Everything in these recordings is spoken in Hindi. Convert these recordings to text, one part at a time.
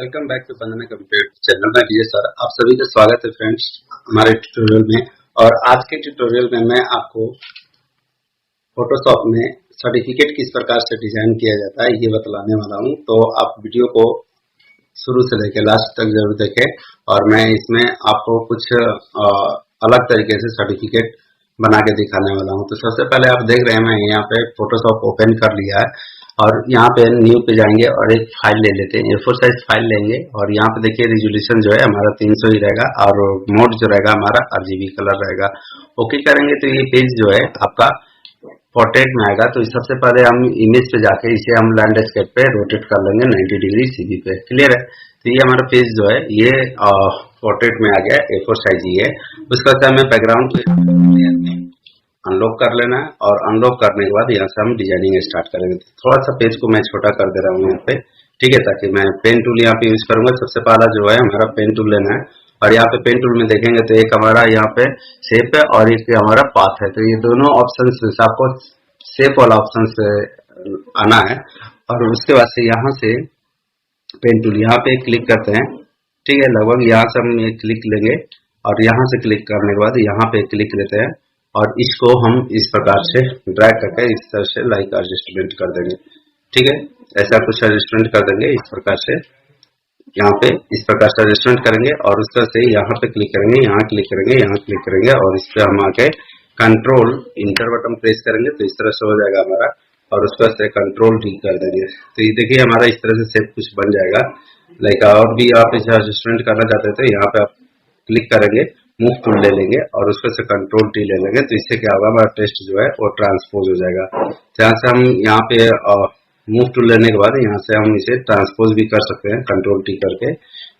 Welcome back to Bandana computer channel में डीजे सर। आप सभी का स्वागत है फ्रेंड्स हमारे ट्यूटोरियल में। और आज के ट्यूटोरियल में मैं आपको फोटोशॉप में सर्टिफिकेट किस प्रकार से डिजाइन किया जाता है ये बतलाने वाला हूं। तो आप वीडियो को शुरू से लेकर लास्ट तक जरूर देखें। और मैं इसमें आपको कुछ अलग तरीके से सर्टिफिकेट बना के दिखाने वाला हूं। तो सबसे पहले आप देख रहे हैं मैं यहाँ पे फोटोशॉप ओपन कर लिया है और यहाँ पे न्यू पे जाएंगे और एक फाइल ले लेते हैं, A4 साइज फाइल लेंगे। और यहाँ पे देखिए रिजोल्यूशन जो है हमारा 300 ही रहेगा और मोड जो रहेगा हमारा RGB कलर रहेगा। ओके करेंगे तो ये पेज जो है आपका पोर्ट्रेट में आएगा। तो सबसे पहले हम इमेज पे जाके इसे हम लैंडस्केप पे रोटेट कर लेंगे 90 डिग्री CB पे। क्लियर है। तो ये हमारा पेज जो है ये पोर्ट्रेट में आ गया, A4 साइज ही है। उसका हमें बैकग्राउंड को अनलॉक कर लेना है और अनलॉक करने के बाद यहाँ से हम डिजाइनिंग स्टार्ट करेंगे। थोड़ा सा पेज को मैं छोटा कर दे रहा हूँ यहाँ पे, ठीक है, ताकि मैं पेन टूल यहाँ पे यूज करूंगा। सबसे पहला जो है हमारा पेन टूल लेना है और यहाँ पे पेन टूल में देखेंगे तो एक हमारा यहाँ पे शेप है और एक हमारा पाथ है। तो ये दोनों ऑप्शन से आपको शेप वाला ऑप्शन से आना है और उसके बाद से यहाँ से पेन टूल यहाँ पे क्लिक करते हैं, ठीक है। लगभग यहाँ से हम ये क्लिक लेंगे और यहाँ से क्लिक करने के बाद यहाँ पे क्लिक लेते हैं और इसको हम इस प्रकार से ड्रैग करके इस तरह से लाइक एडजस्टमेंट कर देंगे, ठीक है। ऐसा कुछ एडजस्टमेंट कर देंगे इस प्रकार से, यहाँ पे इस प्रकार से एडजस्टमेंट करेंगे और उसका से यहाँ पे क्लिक करेंगे, यहाँ क्लिक करेंगे, यहाँ क्लिक करेंगे और इस पे हम आके कंट्रोल इंटर बटन प्रेस करेंगे तो इस तरह से हो जाएगा हमारा। और उसका से कंट्रोल D कर देंगे तो ये देखिए हमारा इस तरह से शेप कुछ बन जाएगा। लाइक और भी आप इसे एडजस्टमेंट करना चाहते हैं तो यहाँ पे आप क्लिक करेंगे, मूव टूल ले लेंगे और उसके से कंट्रोल T ले लेंगे। तो इससे क्या होगा हमारा टेक्स्ट जो है वो ट्रांसपोज हो जाएगा। यहाँ से हम यहाँ पे मूव टूल लेने के बाद यहाँ से हम इसे ट्रांसपोज भी कर सकते हैं कंट्रोल T करके,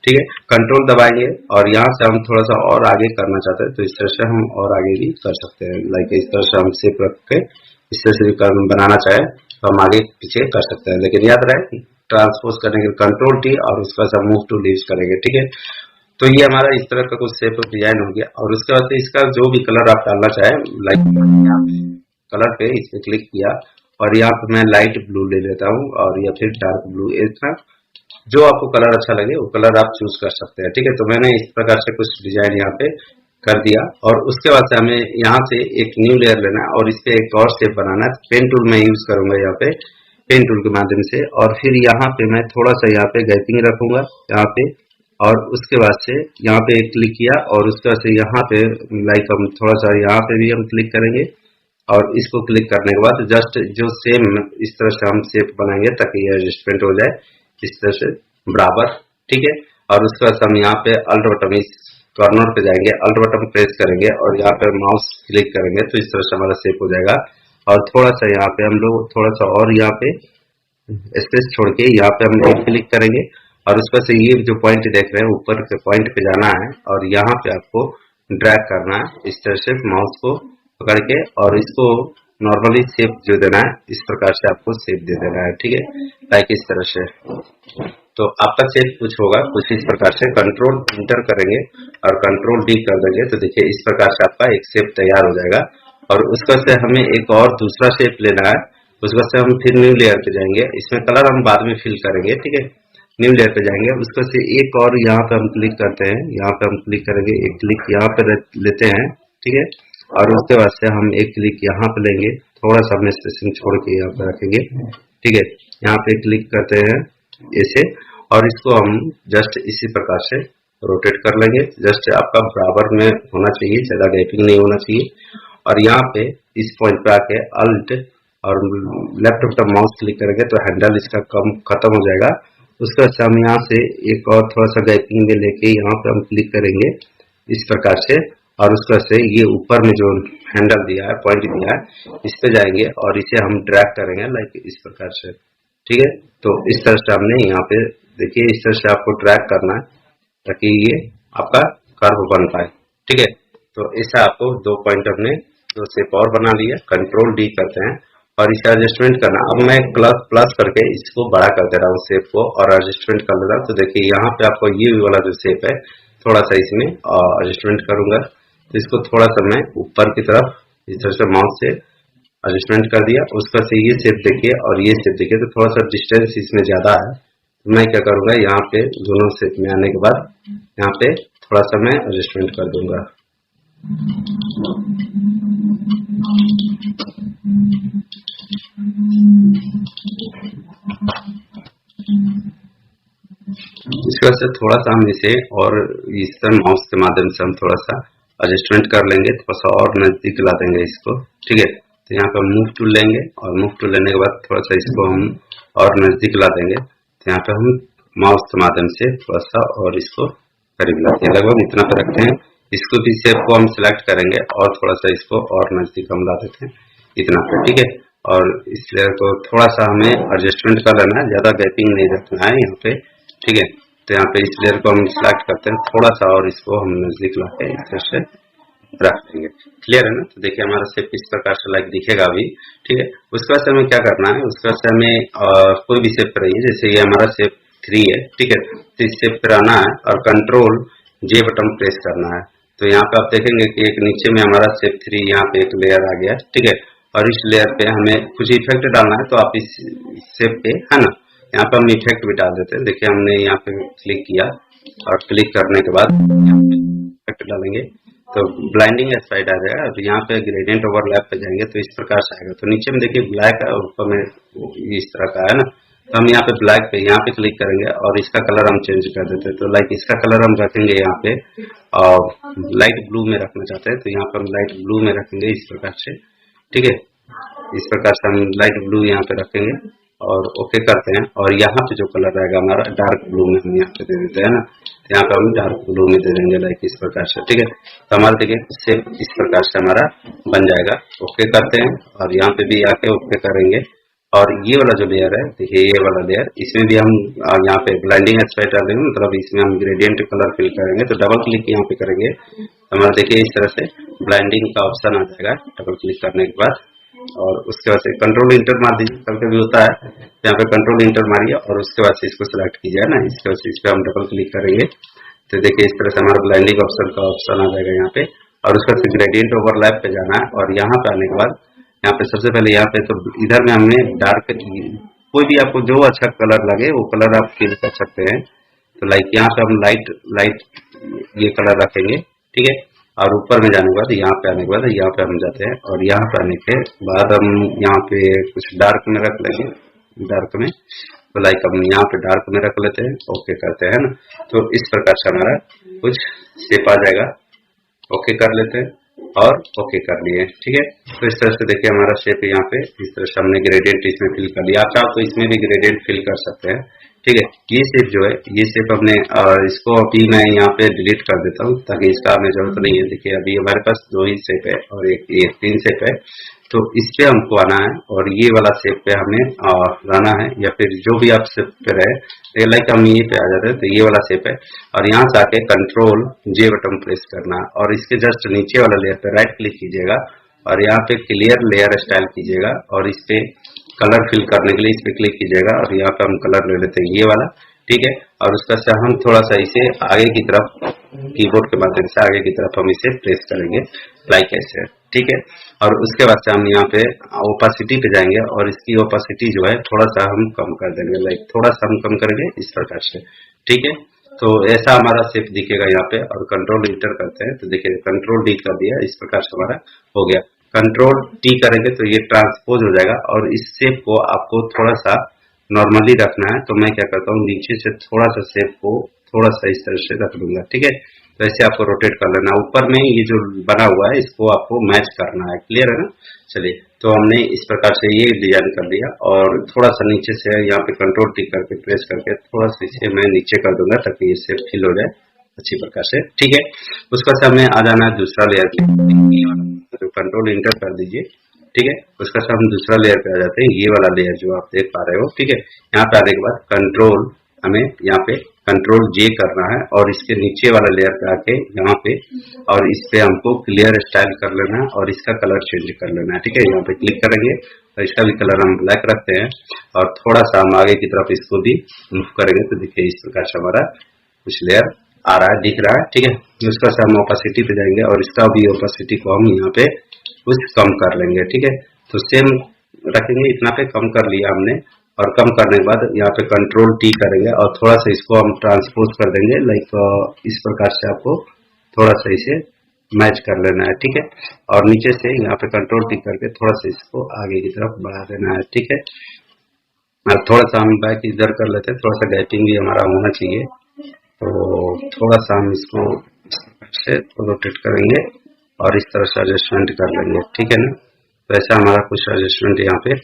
ठीक है। कंट्रोल दबाएंगे और यहाँ से हम थोड़ा सा और आगे करना चाहते हैं तो इस तरह से हम और आगे भी कर सकते हैं। लाइक इस तरह से हम शेप रख के इस तरह से भी बनाना चाहे तो हम आगे पीछे कर सकते हैं। लेकिन याद रहे ट्रांसपोज करने के कंट्रोल T और उसका सब मूव टूल यूज करेंगे, ठीक है। तो ये हमारा इस तरह का कुछ शेप डिजाइन हो गया। और उसके बाद इसका जो भी कलर आप डालना चाहें, लाइक यहाँ पे कलर पे इस पे क्लिक किया और यहाँ पे मैं लाइट ब्लू ले लेता हूँ और या फिर डार्क ब्लू, इतना जो आपको कलर अच्छा लगे वो कलर आप चूज कर सकते हैं, ठीक है। तो मैंने इस प्रकार से कुछ डिजाइन यहाँ पे कर दिया और उसके बाद से हमें यहाँ से एक न्यू लेयर लेना है और इस पे एक और शेप बनाना है। पेन टूल में यूज करूंगा यहाँ पे पेन टूल के माध्यम से और फिर यहाँ पे मैं थोड़ा सा यहाँ पे गैपिंग रखूंगा यहाँ पे और उसके बाद से यहाँ पे क्लिक किया और उसके बाद से यहाँ पे लाइक हम थोड़ा सा यहाँ पे भी हम क्लिक करेंगे और इसको क्लिक करने के बाद जस्ट जो सेम इस तरह से हम शेप बनाएंगे ताकि ये एडजस्टमेंट हो जाए इस तरह से बराबर, ठीक है। और उसके बाद हम यहाँ पे अल्ट बटन इस कॉर्नर पे जाएंगे, अल्ट बटन प्रेस करेंगे और यहाँ पे माउस क्लिक करेंगे तो इस तरह से हमारा शेप हो जाएगा। और थोड़ा सा यहाँ पे हम लोग थोड़ा सा और यहाँ पे स्पेस छोड़ के यहाँ पे हम क्लिक करेंगे और उसका से ये जो पॉइंट देख रहे हैं ऊपर के पॉइंट पे जाना है और यहाँ पे आपको ड्रैग करना है इस तरह से माउस को पकड़ के और इसको नॉर्मली शेप जो देना है इस प्रकार से आपको शेप दे देना है, ठीक है, लाइक इस तरह से। तो आपका शेप कुछ होगा कुछ इस प्रकार से। कंट्रोल इंटर करेंगे और कंट्रोल D कर देंगे तो देखिए इस प्रकार से आपका एक शेप तैयार हो जाएगा। और उसका से हमें एक और दूसरा शेप लेना है, उसका से हम फिर न्यू लेयर पे जाएंगे, इसमें कलर हम बाद में फिल करेंगे, ठीक है। न्यू लेयर पे जाएंगे उसको से एक और यहाँ पे हम क्लिक करते हैं, यहाँ पे हम क्लिक करेंगे, एक क्लिक यहाँ पे लेते हैं, ठीक है। और उसके बाद से हम एक क्लिक यहाँ पे लेंगे, थोड़ा सा हमने स्पेसिंग छोड़ के यहाँ पे रखेंगे, ठीक है। यहाँ पे क्लिक करते हैं ऐसे और इसको हम जस्ट इसी प्रकार से रोटेट कर लेंगे। जस्ट आपका बराबर में होना चाहिए, ज्यादा गैपिंग नहीं होना चाहिए। और यहाँ पे इस पॉइंट पे आके अल्ट और लेफ्ट बटन माउस क्लिक करेंगे तो हैंडल इसका कम खत्म हो जाएगा। उसके बाद हम यहाँ से एक और थोड़ा सा गैपिंग में लेके यहाँ पे हम क्लिक करेंगे इस प्रकार से और उसका से ये ऊपर में जो हैंडल दिया है पॉइंट दिया है इस पे जाएंगे और इसे हम ड्रैग करेंगे लाइक इस प्रकार से, ठीक है। तो इस तरह से हमने यहाँ पे देखिए इस तरह से आपको ड्रैग करना है ताकि ये आपका कर्व बन पाए, ठीक है। तो ऐसा आपको दो पॉइंट हमने दो शेप और बना लिया। कंट्रोल D करते हैं और इसे एडजस्टमेंट करना। अब मैं प्लस करके इसको बड़ा कर दे रहा हूँ शेप को और एडजस्टमेंट कर लेता हूँ। तो देखिए यहाँ पे आपको ये वाला जो शेप है थोड़ा सा इसमें एडजस्टमेंट करूंगा तो इसको थोड़ा सा मैं ऊपर की तरफ इस तरह से माउस से एडजस्टमेंट कर दिया। उसका से ये शेप देखिए और ये शेप देखिए तो थोड़ा सा डिस्टेंस इसमें ज्यादा है मैं क्या करूंगा, यहाँ पे दोनों शेप में आने के बाद यहाँ पे थोड़ा सा मैं एडजस्टमेंट कर दूंगा। इसके वजह से थोड़ा सा हम इसे और इस तरह माउस के माध्यम से हम थोड़ा सा एडजस्टमेंट कर लेंगे, थोड़ा सा और नजदीक ला देंगे इसको। ठीक है, तो यहाँ पर मूव टूल लेंगे और मूव टूल लेने के बाद थोड़ा सा इसको हम और नजदीक ला देंगे। तो यहाँ पे हम माउस के माध्यम से थोड़ा सा और इसको करीब लाते हैं, लगभग इतना पे रखते हैं। इसको भी शेप को हम सिलेक्ट करेंगे और थोड़ा सा इसको और नजदीक हम ला देते हैं, इतना पे। ठीक है, और इस लेयर को थोड़ा सा हमें एडजस्टमेंट कर लेना है, ज्यादा गैपिंग नहीं रखना है यहाँ पे। ठीक है, तो यहाँ पे इस लेयर को हम सिलेक्ट करते हैं थोड़ा सा और इसको हम नजदीक लाके इस तरह से रख देंगे। क्लियर है ना? तो देखिए हमारा शेप इस प्रकार से लाइक दिखेगा अभी। ठीक है, उसके बाद हमें क्या करना है, उसके बाद हमें कोई भी शेप कराइए, जैसे ये हमारा शेप 3 है। ठीक है, तो इस शेप पर आना है और कंट्रोल जे बटन प्रेस करना है। तो यहाँ पे आप देखेंगे कि एक नीचे में हमारा शेप 3 यहाँ पे एक लेयर आ गया। ठीक है, और इस लेयर पे हमें कुछ इफेक्ट डालना है, तो आप इस शेप पे है ना, यहाँ पे हम इफेक्ट भी डाल देते हैं। देखिए हमने यहाँ पे क्लिक किया और क्लिक करने के बाद यहाँ पे इफेक्ट डालेंगे तो ब्लाइंडिंग एस्पाइड आ जाएगा। और यहाँ पे ग्रेडियंट ओवरलैप पे जाएंगे तो इस प्रकार से आएगा। तो नीचे में देखिए ब्लैक है और ऊपर में इस तरह का है ना, तो हम यहाँ पे ब्लैक पे यहाँ पे क्लिक करेंगे और इसका कलर हम चेंज कर देते हैं। तो लाइक इसका कलर हम रखेंगे यहाँ पे और लाइट ब्लू में रखना चाहते हैं, तो यहाँ पे हम लाइट ब्लू में रखेंगे इस प्रकार से। ठीक है, इस प्रकार से हम लाइट ब्लू यहाँ पे रखेंगे और ओके करते हैं। और यहाँ पे जो कलर रहेगा हमारा डार्क ब्लू में हम यहाँ पे दे देते हैं ना, तो यहाँ पे हम डार्क ब्लू में दे देंगे लाइक इस प्रकार से। ठीक है, तो हमारा देखिए शेप इस प्रकार से हमारा बन जाएगा। ओके करते हैं और यहाँ पे भी आके ओके करेंगे। और ये वाला जो लेयर है, देखिए ये वाला लेयर, इसमें भी हम यहाँ पे ब्लेंडिंग एस्पेक्ट डालेंगे, मतलब इसमें हम ग्रेडियंट कलर फिल करेंगे। तो डबल क्लिक यहाँ पे करेंगे, हमारा देखिए इस तरह से ब्लेंडिंग का ऑप्शन आ जाएगा डबल क्लिक करने के बाद। और उसके बाद से कंट्रोल इंटर मार दीजिए, कभी कभी होता है यहाँ पे कंट्रोल इंटर मारिए और उसके बाद से इसको सिलेक्ट कीजिए ना। इसके बाद से इस पर हम डबल क्लिक करेंगे तो देखिए इस तरह से हमारा ब्लेंडिंग ऑप्शन का ऑप्शन आ जाएगा यहाँ पे। और उसके बाद ग्रेडियंट ओवरलैप पे जाना है और यहाँ पे आने के बाद यहाँ पे सबसे पहले यहाँ पे तो इधर में हमने डार्क, कोई भी आपको जो अच्छा कलर लगे वो कलर आप फिल कर सकते हैं। तो लाइक यहाँ पे हम लाइट ये कलर रखेंगे। ठीक है, और ऊपर में जाने के बाद यहाँ पे आने के बाद यहाँ पे हम जाते हैं और यहाँ पे आने के बाद हम यहाँ पे कुछ डार्क में रख लेंगे, डार्क में। तो लाइक हम यहाँ पे डार्क में रख लेते हैं, ओके करते हैं ना। तो इस प्रकार से हमारा कुछ शेप आ जाएगा। ओके कर लेते हैं और ओके कर लिए। ठीक है, तो इस तरह से देखिए हमारा शेप यहाँ पे इस तरह से हमने ग्रेडियंट इसमें फिल कर लिया। आप चाहो तो इसमें भी ग्रेडियंट फिल कर सकते हैं। ठीक है, ये शेप जो है ये शेप हमने इसको अभी मैं यहाँ पे डिलीट कर देता हूँ ताकि इसका हमें जरूरत नहीं है। देखिए अभी हमारे पास 2 ही शेप है और एक 3 शेप है। तो इस पे हमको आना है और ये वाला शेप पे हमें लाना है, या फिर जो भी आप शेप पे रहे, लाइक हम ये पे आ जाते हैं। तो ये वाला शेप है और यहाँ से आके कंट्रोल जे बटन प्रेस करना है और इसके जस्ट नीचे वाला लेयर पे राइट क्लिक कीजिएगा और यहाँ पे क्लियर लेयर स्टाइल कीजिएगा और इस पे कलर फिल करने के लिए इस पे क्लिक कीजिएगा और यहाँ पे हम कलर ले लेते हैं ये वाला। ठीक है, और उसका से हम थोड़ा सा इसे आगे की तरफ कीबोर्ड के माध्यम से आगे की तरफ हम इसे प्रेस करेंगे लाइक ऐसे। ठीक है, और उसके बाद से हम यहाँ पे ओपासिटी पे जाएंगे और इसकी ओपासिटी जो है थोड़ा सा हम कम कर देंगे, लाइक थोड़ा सा हम कम करेंगे इस प्रकार से। ठीक है, तो ऐसा हमारा शेप दिखेगा यहाँ पे। और कंट्रोल इंटर करते हैं तो देखिए कंट्रोल डी कर दिया, इस प्रकार से हमारा हो गया। कंट्रोल टी करेंगे तो ये ट्रांसपोज हो जाएगा और इस शेप को आपको थोड़ा सा नॉर्मली रखना है। तो मैं क्या करता हूँ नीचे से थोड़ा सा शेप को थोड़ा सा इस तरह से रख दूंगा। ठीक है, तो ऐसे आपको रोटेट कर लेना। ऊपर में ये जो बना हुआ है इसको आपको मैच करना है। क्लियर है ना? चलिए, तो हमने इस प्रकार से ये डिजाइन कर लिया और थोड़ा सा नीचे से यहाँ पे कंट्रोल टी करके प्रेस करके थोड़ा सा इसे मैं नीचे कर दूंगा ताकि ये शेप फिल हो जाए अच्छी प्रकार से। ठीक है, उसका से हमें आ जाना है दूसरा लेयर पे, तो कंट्रोल इंटर कर दीजिए। ठीक है, उसका से हम दूसरा लेयर पे आ जाते हैं, ये वाला लेयर जो आप देख पा रहे हो। ठीक है, यहाँ पे आने के बाद कंट्रोल हमें यहाँ पे कंट्रोल जे करना है और इसके नीचे वाला लेयर पे आके यहाँ पे और इस पे हमको क्लियर स्टाइल कर लेना है और इसका कलर चेंज कर लेना है। ठीक है, यहाँ पे क्लिक करेंगे और इसका भी कलर हम ब्लैक रखते हैं और थोड़ा सा हम आगे की तरफ इसको भी मूव करेंगे तो देखिए इस प्रकार से हमारा कुछ लेयर आ रहा है, दिख रहा है। ठीक है, उसका से हम ओपासिटी पे जाएंगे और इसका भी ओपासिटी को हम यहाँ पे कुछ कम कर लेंगे। ठीक है, तो सेम रखेंगे, इतना पे कम कर लिया हमने और कम करने के बाद यहाँ पे कंट्रोल टी करेंगे और थोड़ा सा इसको हम ट्रांसपोज कर देंगे, लाइक इस प्रकार से आपको थोड़ा सा इसे मैच कर लेना है, ठीक है। और नीचे से यहाँ पे कंट्रोल टी करके थोड़ा सा इसको आगे की तरफ बढ़ा देना है, ठीक है। थोड़ा सा हम बैक इधर कर लेते हैं, थोड़ा सा गैपिंग भी हमारा होना चाहिए, तो थोड़ा सा हम इसको से रोटेट करेंगे और इस तरह से एडजस्टमेंट कर लेंगे, ठीक है ना। तो ऐसा हमारा कुछ एडजस्टमेंट यहाँ पे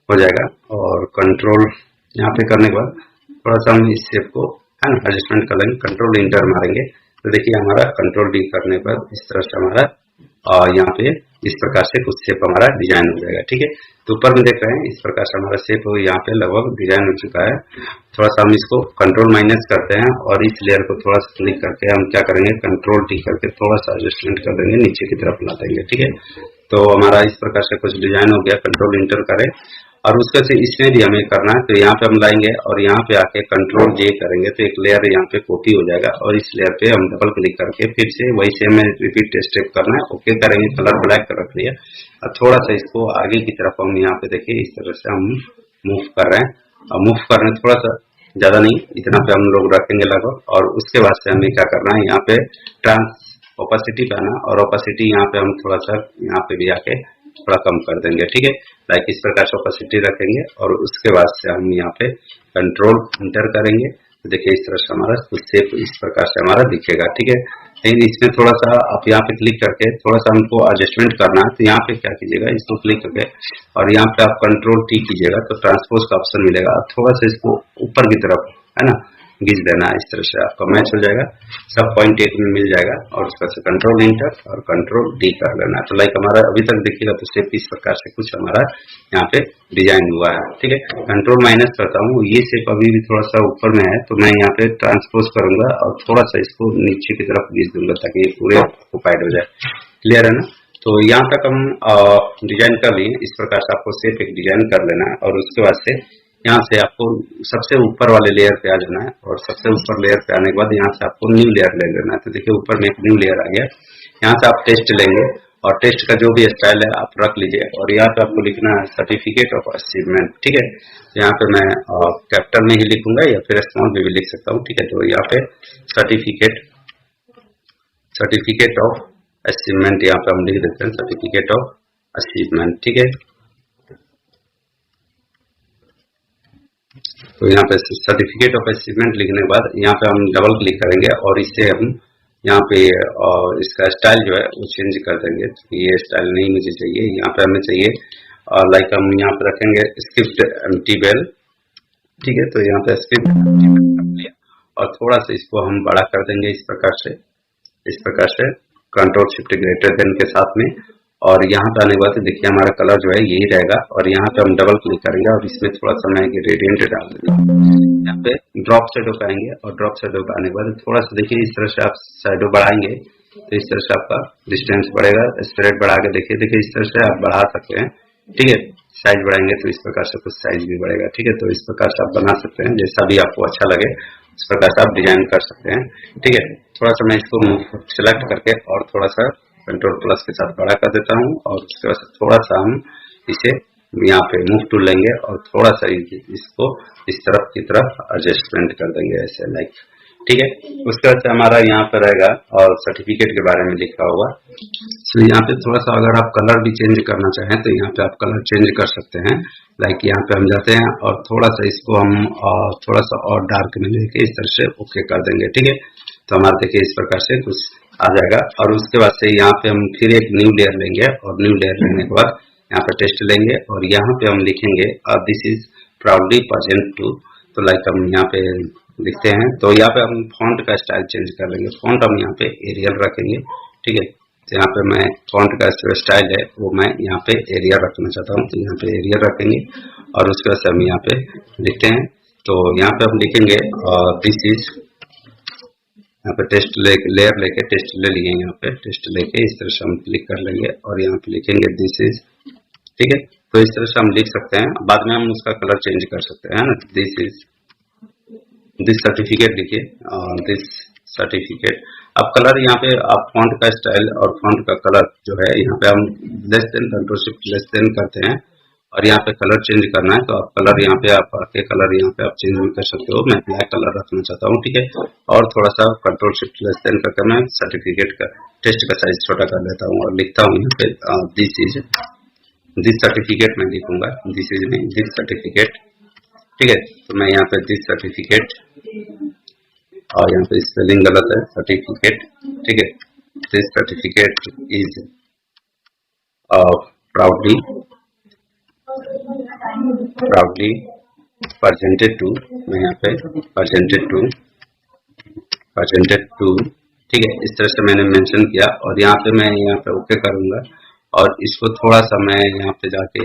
हो जाएगा। और कंट्रोल यहाँ पे करने के बाद थोड़ा सा हम इस शेप को है ना एडजस्टमेंट कर लेंगे, कंट्रोल इंटर मारेंगे तो देखिए हमारा कंट्रोल डी करने पर इस तरह से हमारा यहाँ पे इस प्रकार से कुछ शेप हमारा डिजाइन हो जाएगा, ठीक है। तो ऊपर में देख रहे हैं इस प्रकार से हमारा शेप यहाँ पे लगभग डिजाइन हो चुका है। थोड़ा सा हम इसको कंट्रोल माइनस करते हैं और इस लेयर को थोड़ा सा क्लिक करके हम क्या करेंगे, कंट्रोल टी करके थोड़ा सा एडजस्टमेंट कर देंगे, नीचे की तरफ ला देंगे, ठीक है। तो हमारा इस प्रकार से कुछ डिजाइन हो गया, कंट्रोल इंटर करें और उसके से इसमें भी हमें करना है, तो यहाँ पे हम लाएंगे और यहाँ पे आके कंट्रोल जे करेंगे तो एक लेयर यहाँ पे कॉपी हो जाएगा और इस लेयर पे हम डबल क्लिक करके फिर से वही सेम रिपीट स्टेप करना है, ओके करेंगे, कलर ब्लैक कर रख लिया और थोड़ा सा इसको आगे की तरफ हम यहाँ पे देखिए इस तरह से हम मूव कर रहे हैं और मूव कर रहे हैं थोड़ा सा ज्यादा नहीं, इतना पे हम लोग रखेंगे लगभग। और उसके बाद से हमें क्या करना है, यहाँ पे ट्रांस ओपेसिटी पे आना और ओपेसिटी यहाँ पे हम थोड़ा सा यहाँ पे भी आके थोड़ा कम कर देंगे, ठीक है। लाइक इस प्रकार से ओपेसिटी रखेंगे और उसके बाद से हम यहाँ पे कंट्रोल इंटर करेंगे तो देखिए इस तरह से हमारा कुछ शेप इस प्रकार से हमारा दिखेगा, ठीक है। लेकिन इसमें थोड़ा सा आप यहाँ पे क्लिक करके थोड़ा सा हमको एडजस्टमेंट करना है, तो यहाँ पे क्या कीजिएगा, इसको क्लिक करके और यहाँ पे आप कंट्रोल टी कीजिएगा तो ट्रांसपोज का ऑप्शन मिलेगा, थोड़ा सा इसको ऊपर की तरफ है ना घिस देना है, इस तरह से आपका मैच हो जाएगा, सब पॉइंट एक में मिल जाएगा और उसका से कंट्रोल इंटर और कंट्रोल डी कर लेना है। तो लाइक हमारा अभी तक देखिएगा तो शेप इस प्रकार से कुछ हमारा यहाँ पे डिजाइन हुआ है, ठीक है। कंट्रोल माइनस करता हूँ, ये शेप अभी भी थोड़ा सा ऊपर में है तो मैं यहाँ पे ट्रांसपोज करूंगा और थोड़ा सा इसको नीचे की तरफ घिस दूंगा ताकि ये पूरे ऑक्युपाइड हो जाए, क्लियर है ना। तो यहाँ तक हम डिजाइन कर लिए, इस प्रकार से आपको शेप एक डिजाइन कर लेना है और उसके बाद से यहाँ से आपको सबसे ऊपर वाले लेयर पे आ जाना है और सबसे ऊपर लेयर पे आने के बाद यहाँ से आपको न्यू लेयर ले लेना है। तो देखिए ऊपर में एक न्यू लेयर आ गया, यहाँ से आप टेस्ट लेंगे और टेस्ट का जो भी स्टाइल है आप रख लीजिए और यहाँ पे आपको लिखना है सर्टिफिकेट ऑफ अचीवमेंट, ठीक है। यहाँ पे मैं कैपिटल में ही लिखूंगा या फिर स्मॉल में भी लिख सकता हूँ, ठीक है। तो यहाँ पे सर्टिफिकेट ऑफ अचीवमेंट यहाँ पे हम लिख देते हैं, सर्टिफिकेट ऑफ अचीवमेंट, ठीक है। तो यहाँ पे सर्टिफिकेट ऑफ अचीवमेंट लिखने के बाद यहाँ पे हम डबल क्लिक करेंगे और इससे हम यहाँ पे इसका स्टाइल जो है वो चेंज कर देंगे। तो ये स्टाइल नहीं मुझे चाहिए, यहाँ पे हमें चाहिए लाइक हम यहाँ पे रखेंगे स्क्रिप्ट एम्प्टी बेल, ठीक है। तो यहाँ पे स्क्रिप्ट लिया और थोड़ा सा इसको हम बड़ा कर देंगे इस प्रकार से कंट्रोल शिफ्ट ग्रेटर देन के साथ में। और यहाँ पे आने के बाद देखिए हमारा कलर जो है यही रहेगा और यहाँ पे हम डबल क्लिक करेंगे और इसमें थोड़ा सा मैं ग्रेडियंट डाल देंगे। यहाँ पे ड्रॉप शैडो पे आएंगे और ड्रॉप शैडो पे आने के बाद थोड़ा सा देखिए इस तरह से आप शैडो बढ़ाएंगे तो इस तरह से आपका डिस्टेंस बढ़ेगा, स्प्रेड बढ़ा के देखिए इस तरह से आप बढ़ा सकते हैं, ठीक है। साइज बढ़ाएंगे तो इस प्रकार से कुछ साइज भी बढ़ेगा, ठीक है। तो इस प्रकार से आप बना सकते हैं, जैसा भी आपको अच्छा लगे इस प्रकार से आप डिजाइन कर सकते हैं, ठीक है। थोड़ा सा मैं इसको सिलेक्ट करके और थोड़ा सा कंट्रोल प्लस के साथ बड़ा कर देता हूँ और उसके बाद थोड़ा सा हम इसे यहाँ पे मूव टूल लेंगे और थोड़ा सा इसको इस तरफ की तरफ एडजस्टमेंट कर देंगे ऐसे लाइक, ठीक है। उसके बाद हमारा यहाँ पे रहेगा और सर्टिफिकेट के बारे में लिखा हुआ। तो यहाँ पे थोड़ा सा अगर आप कलर भी चेंज करना चाहें तो यहाँ पे आप कलर चेंज कर सकते हैं, लाइक यहाँ पे हम जाते हैं और थोड़ा सा इसको हम थोड़ा सा और डार्क में लेके इस तरह से ओके कर देंगे, ठीक है। तो हमारा देखिए इस प्रकार से कुछ आ जाएगा और उसके बाद से यहाँ पे हम फिर एक न्यू लेयर लेंगे और न्यू लेयर लेने के बाद यहाँ पे टेस्ट लेंगे और यहाँ पे हम लिखेंगे this is proudly present to. तो लाइक हम यहाँ पे लिखते हैं तो यहाँ पे हम फॉन्ट का स्टाइल चेंज कर लेंगे, फॉन्ट हम यहाँ पे एरियल रखेंगे, ठीक है। तो यहाँ पे मैं फॉन्ट का जो स्टाइल है वो मैं यहाँ पे एरियल रखना चाहता हूँ, तो यहाँ पे एरियल रखेंगे और उसके बाद से हम यहाँ पे लिखते हैं। तो यहाँ पे हम लिखेंगे दिस इज, यहाँ पे टेस्ट लेयर लेके टेस्ट ले लिए, यहाँ पे टेस्ट लेके इस तरह से हम क्लिक कर लेंगे और यहाँ पे लिखेंगे दिस इज, ठीक है। तो इस तरह से हम लिख सकते हैं, बाद में हम उसका कलर चेंज कर सकते हैं ना। दिस इज, दिस सर्टिफिकेट लिखिए, दिस सर्टिफिकेट। अब कलर यहाँ पे आप फॉन्ट का स्टाइल और फॉन्ट का कलर जो है यहाँ पे हम less than control shift less than करते हैं और यहाँ पे कलर चेंज करना है तो आप कलर यहाँ पे आप आके कलर यहाँ पे आप चेंज भी कर सकते हो। मैं ब्लैक कलर रखना चाहता हूँ, ठीक है। और थोड़ा सा कंट्रोल शिफ्ट लेस देन करके मैं सर्टिफिकेट का टेस्ट का साइज छोटा कर लेता हूँ और लिखता हूँ यहाँ पे दिस सर्टिफिकेट मैं लिखूंगा, दिस इज नहीं दिस सर्टिफिकेट, ठीक है। तो मैं यहाँ पे दिस सर्टिफिकेट, और यहाँ पे स्पेलिंग गलत है, सर्टिफिकेट, ठीक है। This certificate is proudly presented to, मैं यहाँ पे presented to, ठीक है। इस तरह से मैंने मेंशन किया और यहाँ पे मैं यहाँ पे ओके करूंगा और इसको थोड़ा सा मैं यहाँ पे जाके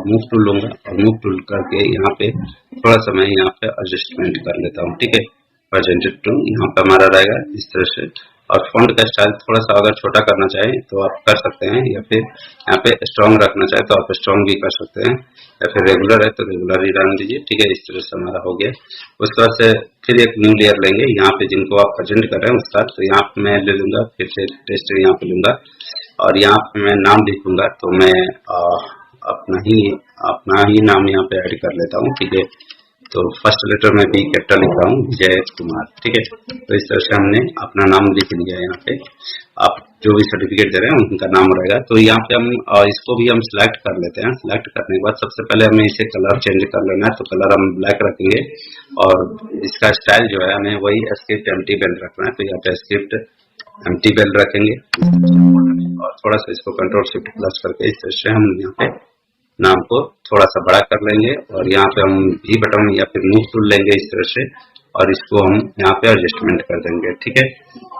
मूव टूल लूंगा और मूव टूल करके यहाँ पे थोड़ा सा मैं यहाँ पे एडजस्टमेंट कर लेता हूँ, ठीक है। presented to यहाँ पे हमारा रहेगा इस तरह से। और फॉन्ट का स्टाइल थोड़ा सा अगर छोटा करना चाहें तो आप कर सकते हैं, या फिर यहाँ पे स्ट्रॉन्ग रखना चाहे तो आप स्ट्रॉन्ग भी कर सकते हैं, या फिर रेगुलर है तो रेगुलर ही रहने दीजिए, ठीक है। इस तरह से हमारा हो गया। उसके बाद से फिर एक न्यू लेयर लेंगे यहाँ पे जिनको आप प्रेजेंट कर रहे हैं उसका, तो यहाँ पे मैं ले लूंगा फिर से टेस्ट यहाँ पे लूंगा और यहाँ पे मैं नाम लिखूंगा, तो मैं अपना ही नाम यहाँ पे ऐड कर लेता हूँ, ठीक है। तो फर्स्ट लेटर में भी कैपिटल लिख रहा हूँ, विजय कुमार, ठीक है। तो इस तरह से हमने अपना नाम लिख लिया। यहाँ पे आप जो भी सर्टिफिकेट दे रहे हैं उनका नाम रहेगा। तो यहाँ पे हम इसको भी हम सिलेक्ट कर लेते हैं। सिलेक्ट करने के बाद सबसे पहले हमें इसे कलर चेंज कर लेना है, तो कलर हम ब्लैक रखेंगे और इसका स्टाइल जो है हमें वही स्क्रिप्ट एम्प्टी बेल रखना है, तो यहाँ पे स्क्रिप्ट एम्प्टी बेल रखेंगे और थोड़ा सा इसको कंट्रोल शिफ्ट प्लस करके इस तरह से हम यहाँ पे नाम को थोड़ा सा बड़ा कर लेंगे और यहाँ पे हम भी बटन या फिर मूव टूल लेंगे इस तरह से और इसको हम यहाँ पे एडजस्टमेंट कर देंगे, ठीक है।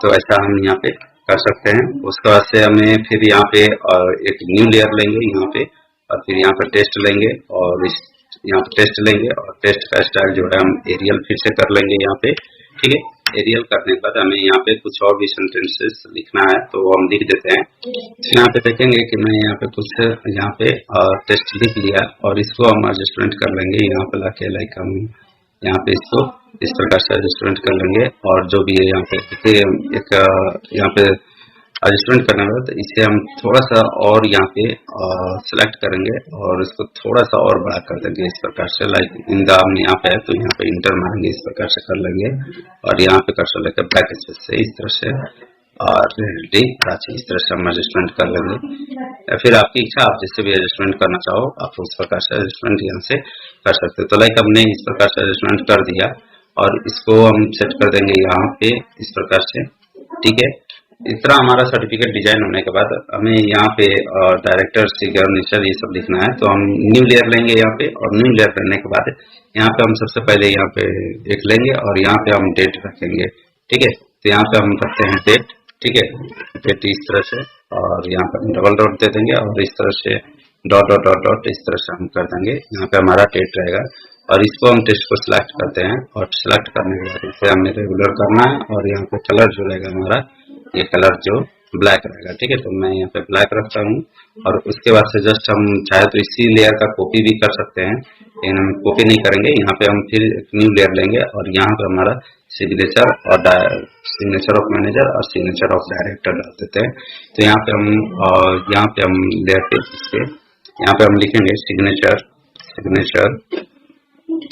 तो ऐसा हम यहाँ पे कर सकते हैं। उसके बाद से हमें फिर यहाँ पे एक न्यू लेयर लेंगे यहाँ पे और फिर यहाँ पे टेस्ट लेंगे और यहाँ पे टेस्ट लेंगे और टेस्ट का स्टाइल जो है हम एरियल फिर से कर लेंगे यहाँ पे, ठीक है। एरियल करने के बाद हमें यहाँ पे कुछ और भी सेंटेंसेस लिखना है तो हम लिख देते हैं। तो यहाँ पे देखेंगे कि मैं यहाँ पे कुछ यहाँ पे टेस्ट लिख लिया और इसको हम एडजस्टमेंट कर लेंगे यहाँ पे लाके, लाइक हम यहाँ पे इसको इस प्रकार से एडजस्टमेंट कर लेंगे और जो भी है यहाँ पे एक यहाँ पे एडजस्टमेंट करने के बाद इसे हम थोड़ा सा और यहाँ पे सिलेक्ट करेंगे और इसको थोड़ा सा और बड़ा कर देंगे इस प्रकार से, लाइक इन द हम यहाँ पे है तो यहाँ पे इंटर मारेंगे इस प्रकार से कर लेंगे और यहाँ पे कर्सर लेकर बैक स्पेस से इस तरह से और इस तरह से हम एडजस्टमेंट कर लेंगे। या फिर आपकी इच्छा, आप जैसे भी एडजस्टमेंट करना चाहो आप उस प्रकार से एडजस्टमेंट यहाँ से कर सकते हो। तो लाइक हमने इस प्रकार से एडजस्टमेंट कर दिया और इसको हम सेट कर देंगे यहाँ पे इस प्रकार से, ठीक है। इस तरह हमारा सर्टिफिकेट डिजाइन होने के बाद हमें यहाँ पे डायरेक्टर सिग्नेचर ये सब लिखना है, तो हम न्यू लेयर लेंगे यहाँ पे और न्यू लेयर करने के बाद यहाँ पे हम सबसे पहले यहाँ पे देख लेंगे और यहाँ पे हम डेट रखेंगे, ठीक है। तो यहाँ पे हम रखते हैं डेट, ठीक है, डेट इस तरह से और यहाँ पे डबल डॉट दे देंगे और इस तरह से डॉट डॉट डॉट डॉट इस तरह से हम कर देंगे। यहाँ पे हमारा डेट रहेगा और इसको हम टेस्ट को सिलेक्ट करते हैं और सिलेक्ट करने के बाद इसे हमें रेगुलर करना है और यहाँ पे कलर जो रहेगा हमारा ये कलर जो ब्लैक रहेगा, ठीक है। तो मैं यहाँ पे ब्लैक रखता हूँ और उसके बाद से जस्ट हम चाहे तो इसी लेयर का कॉपी भी कर सकते हैं, लेकिन हम कॉपी नहीं करेंगे। यहाँ पे हम फिर एक न्यू लेयर लेंगे और यहाँ पे हमारा सिग्नेचर और सिग्नेचर ऑफ मैनेजर और सिग्नेचर ऑफ डायरेक्टर डाल देते हैं। तो यहाँ पे हम लेयर पे इसके यहाँ पे हम लिखेंगे सिग्नेचर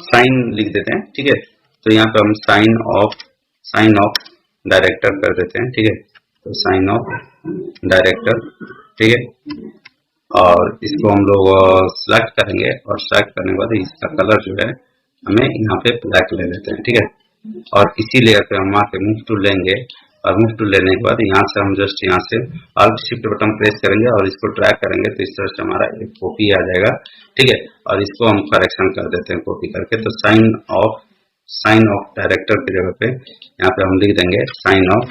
साइन लिख देते हैं, ठीक है। तो यहाँ पे हम साइन ऑफ डायरेक्टर कर देते हैं, ठीक है। तो साइन ऑफ डायरेक्टर, ठीक है। और इसको हम लोग सिलेक्ट करेंगे और सिलेक्ट करने के बाद इसका कलर जो है हमें यहाँ पे ब्लैक ले लेते हैं, ठीक है। और इसी लेयर पे हम आके मूव टूल लेंगे और मूव टूल लेने के बाद यहाँ से हम जस्ट यहाँ से अल्ट शिफ्ट बटन प्रेस करेंगे और इसको ड्रैग करेंगे तो इस तरह से हमारा एक कॉपी आ जाएगा, ठीक है। और इसको हम करेक्शन कर देते हैं कॉपी करके। तो साइन ऑफ डायरेक्टर की जगह पे यहाँ पे हम लिख देंगे साइन ऑफ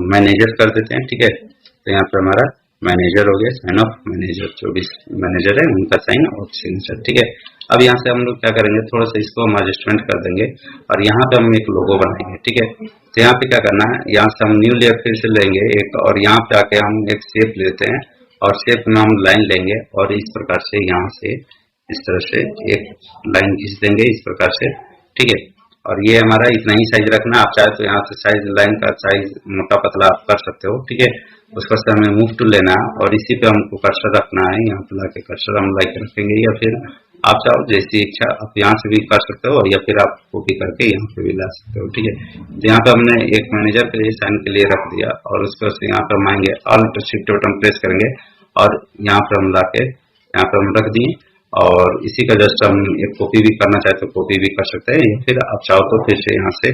मैनेजर कर देते हैं, ठीक है। तो यहाँ पे हमारा मैनेजर हो गया, साइन ऑफ मैनेजर, जो भी मैनेजर है उनका साइन और सिग्नेचर, ठीक है। अब यहाँ से हम लोग क्या करेंगे, थोड़ा सा इसको हम एडजस्टमेंट कर देंगे और यहाँ पे हम एक लोगो बनाएंगे, ठीक है। तो यहाँ पे क्या करना है, यहाँ से हम न्यू लेयर फिर से लेंगे एक और यहाँ पे आके हम एक शेप लेते हैं और शेप में हम लाइन लेंगे और इस प्रकार से यहाँ से इस तरह से एक लाइन खींच देंगे इस प्रकार से, ठीक है। और ये हमारा इतना ही साइज रखना, आप चाहे तो यहाँ से साइज लाइन का साइज मोटा पतला आप कर सकते हो, ठीक है। उसका से हमें मूव टू लेना है और इसी पे हमको कर्सर रखना है। यहाँ पे लाके कर्सर हम लाइक रखेंगे, या फिर आप चाहो जैसी इच्छा आप यहाँ से भी कर सकते हो, या फिर आप कॉपी करके यहाँ पे भी ला सकते हो। ठीक है, तो यहाँ पे हमने एक मैनेजर के लिए साइन के लिए रख दिया और उसके बाद यहाँ पे हम आएंगे, ऑल्ट शिफ्ट बटन प्रेस करेंगे और यहाँ पे हम लाके यहाँ पे हम रख दिए। और इसी का जस्ट हम एक कॉपी भी करना चाहे तो कॉपी भी कर सकते हैं, या फिर आप चाहो तो फिर से यहाँ से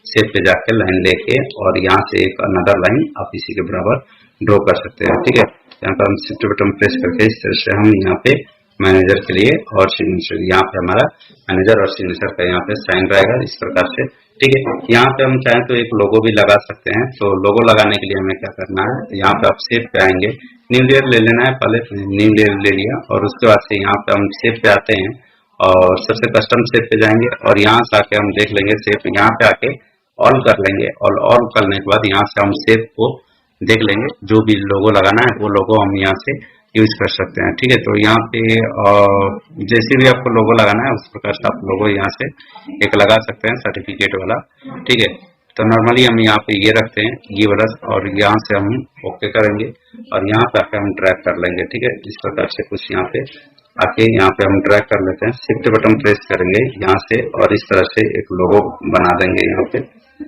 सेव पे जाके लाइन लेके और यहाँ से एक अनदर लाइन आप इसी के बराबर ड्रॉ कर सकते हैं। ठीक है, यहाँ पर हम शिफ्ट बटन प्रेस करके इस तरह से हम यहाँ पे मैनेजर के लिए और सिग्नेचर, यहाँ पे हमारा मैनेजर और सिग्नेचर का यहाँ पे साइन रहेगा इस प्रकार से। ठीक है, यहाँ पे हम चाहें तो एक लोगो भी लगा सकते हैं। तो लोगो लगाने के लिए हमें क्या करना है, यहाँ पे आप शेप पे आएंगे, न्यू लेयर ले लेना है, पहले न्यू लेयर ले लिया और उसके बाद से यहाँ पे हम शेप पे आते हैं और सबसे कस्टम शेप पे जाएंगे और यहाँ से आके हम देख लेंगे शेप, यहाँ पे आके ऑल कर लेंगे और ऑल करने के बाद यहाँ से हम शेप को देख लेंगे, जो भी लोगो लगाना है वो लोगो हम यहाँ से यूज कर सकते हैं। ठीक है, तो यहाँ पे जैसे भी आपको लोगो लगाना है उस प्रकार से आप लोगो यहाँ से एक लगा सकते हैं सर्टिफिकेट वाला। ठीक है, तो नॉर्मली हम यहाँ पे ये रखते हैं ये वाला और यहाँ से हम ओके करेंगे और यहाँ पे आके हम ड्रैग कर लेंगे। ठीक है, इस प्रकार से कुछ यहाँ पे आके यहाँ पे हम ड्रैग कर लेते हैं, शिफ्ट बटन प्रेस करेंगे यहाँ से और इस तरह से एक लोगो बना देंगे यहाँ पे।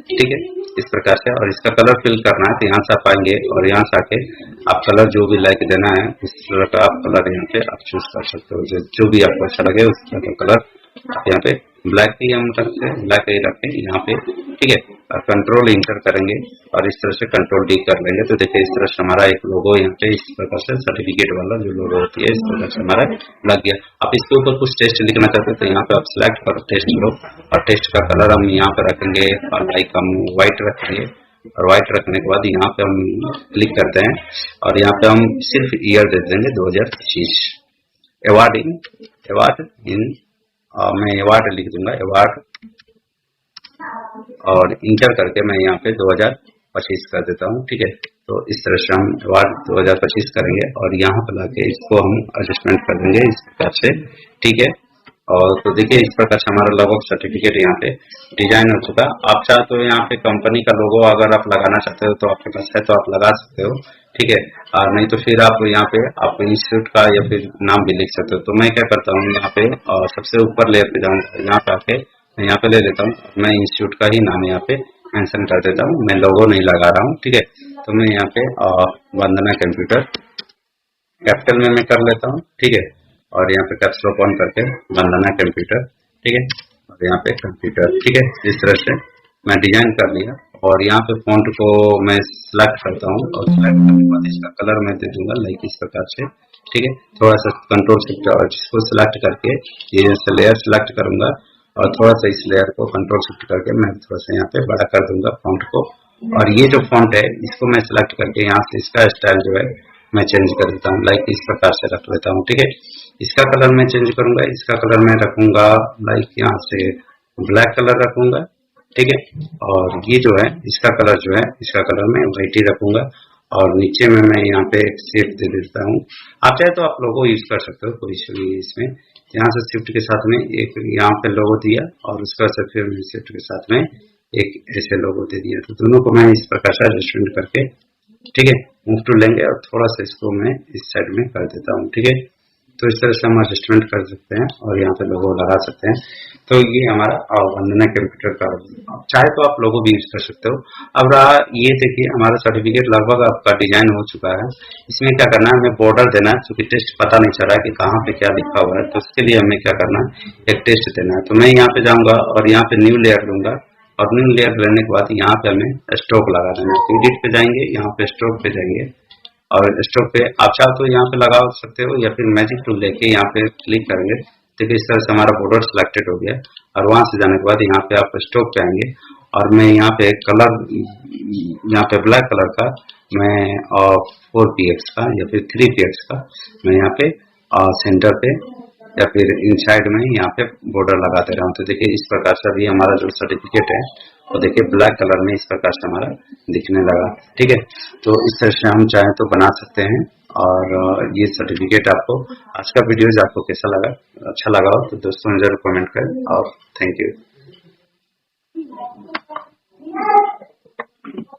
ठीक है, इस प्रकार से। और इसका कलर फिल करना है तो यहाँ से आप आएंगे और यहाँ से आके आप कलर जो भी लाइक देना है उस तरह का आप कलर यहाँ पे आप चूज कर सकते हो, जो भी आपको अच्छा लगे उस तरह का कलर आप यहाँ पे ब्लैक ही हम रखते हैं, ब्लैक ही रखें यहाँ पे। ठीक है, और कंट्रोल इंटर करेंगे और इस तरह से कंट्रोल डी कर लेंगे तो देखिए इस तरह से हमारा एक लोगो यहाँ पे इस प्रकार से सर्टिफिकेट वाला जो लोगो होती है इस प्रकार से हमारा लग गया। आप इसके ऊपर कुछ टेस्ट लिखना चाहते हैं तो यहाँ पे आप सिलेक्ट करो टेस्ट लो और टेस्ट का कलर हम यहाँ पे रखेंगे और लाइक हम व्हाइट रखेंगे और व्हाइट रखने के बाद यहाँ पे हम क्लिक करते हैं और यहाँ पे हम सिर्फ ईयर दे देंगे 2025 अवार्ड इन मैं अवार्ड लिख दूंगा अवार्ड और इंटर करके मैं यहाँ पे 2025 कर देता हूँ। ठीक है, तो इस तरह से हम अवार्ड 2025 करेंगे और यहाँ पे लाके इसको हम एडजस्टमेंट कर देंगे इस प्रकार से। ठीक है, और तो देखिए इस प्रकार से हमारा लोगो सर्टिफिकेट यहाँ पे डिजाइन हो चुका। आप चाहे तो यहाँ पे कंपनी का लोगो अगर आप लगाना चाहते हो तो आपके पास है तो आप लगा सकते हो। ठीक है, और नहीं तो फिर आप यहाँ पे आप इंस्टीट्यूट का या फिर नाम भी लिख सकते हो। तो मैं क्या करता हूँ यहाँ पे सबसे ऊपर लेयर पे जाऊँगा, यहाँ पे आके मैं यहाँ पे ले लेता हूँ, मैं इंस्टीट्यूट का ही नाम यहाँ पे मेंशन कर देता हूँ, मैं लोगो नहीं लगा रहा हूँ। ठीक है, तो मैं यहाँ पे वंदना कंप्यूटर कैपिटल में मैं कर लेता हूँ। ठीक है, और यहाँ पे कैप्स लॉक ऑन करके वंदना कंप्यूटर। ठीक है, और यहाँ पे कंप्यूटर। ठीक है, इस तरह से मैं डिजाइन कर लिया और यहाँ पे फॉन्ट को मैं सिलेक्ट करता हूँ और सिलेक्ट करने के बाद इसका कलर मैं दे दूंगा लाइक इस प्रकार से। ठीक है, थोड़ा सा कंट्रोल शिफ्ट और इसको सिलेक्ट करके ये लेयर सिलेक्ट करूंगा और थोड़ा सा इस लेयर को कंट्रोल शिफ्ट करके मैं थोड़ा सा यहाँ पे बड़ा कर दूंगा फॉन्ट को। और ये जो फॉन्ट है इसको मैं सिलेक्ट करके यहाँ से इसका स्टाइल जो है मैं चेंज कर देता हूँ लाइक इस प्रकार से रख लेता हूँ। ठीक है, इसका कलर मैं चेंज करूंगा, इसका कलर मैं रखूंगा लाइक यहाँ से ब्लैक कलर रखूंगा। ठीक है, और ये जो है इसका कलर जो है इसका कलर मैं व्हाइट ही रखूंगा और नीचे में मैं यहाँ पे एक शेप दे देता हूँ। आप चाहे तो आप लोगो यूज कर सकते हो, कोई इशू नहीं है इसमें। यहाँ से शिफ्ट के साथ में एक यहाँ पे लोगो दिया और उसका से फिर शिफ्ट के साथ में एक ऐसे लोगो दे दिया। तो दोनों को मैं इस प्रकार से एडजस्टमेंट करके ठीक है मूव टू लेंगे और थोड़ा सा इसको मैं इस साइड में कर देता हूँ। ठीक है, तो इस तरह से हम एडजस्टमेंट कर सकते हैं और यहाँ पे लोगो लगा सकते हैं। तो ये हमारा वंदना कंप्यूटर का, चाहे तो आप लोगो भी यूज कर सकते हो। अब रहा ये देखिए हमारा सर्टिफिकेट लगभग आपका डिजाइन हो चुका है। इसमें क्या करना है, हमें बॉर्डर देना है, क्योंकि टेस्ट पता नहीं चल रहा है कि कहाँ पे क्या लिखा हुआ है, तो उसके लिए हमें क्या करना है, एक टेस्ट देना है। तो मैं यहाँ पे जाऊंगा और यहाँ पे न्यू लेयर लूंगा और न्यू लेयर लेने के बाद यहाँ पे हमें स्ट्रोक लगा देना है। एडिट पे जाएंगे, यहाँ पे स्ट्रोक पे जाएंगे और स्ट्रोक पे आप चाहो तो यहाँ पे लगा सकते हो या फिर मैजिक टूल लेके यहाँ पे क्लिक करेंगे। देखिए इस तरह से हमारा बॉर्डर सिलेक्टेड हो गया और वहां से जाने के बाद यहाँ पे आप स्ट्रोक पे आएंगे और मैं यहाँ पे कलर यहाँ पे ब्लैक कलर का मैं 4px का या फिर 3px का मैं यहाँ पे सेंटर पे या फिर इनसाइड में यहाँ पे बॉर्डर लगा दे रहा हूँ। तो देखिए इस प्रकार से अभी हमारा जो सर्टिफिकेट है वो देखिए ब्लैक कलर में इस प्रकार से हमारा दिखने लगा। ठीक है, तो इस तरह से हम चाहें तो बना सकते हैं। और ये सर्टिफिकेट आपको आज का वीडियोज आपको कैसा लगा, अच्छा लगा हो तो दोस्तों जरूर कमेंट करें और थैंक यू।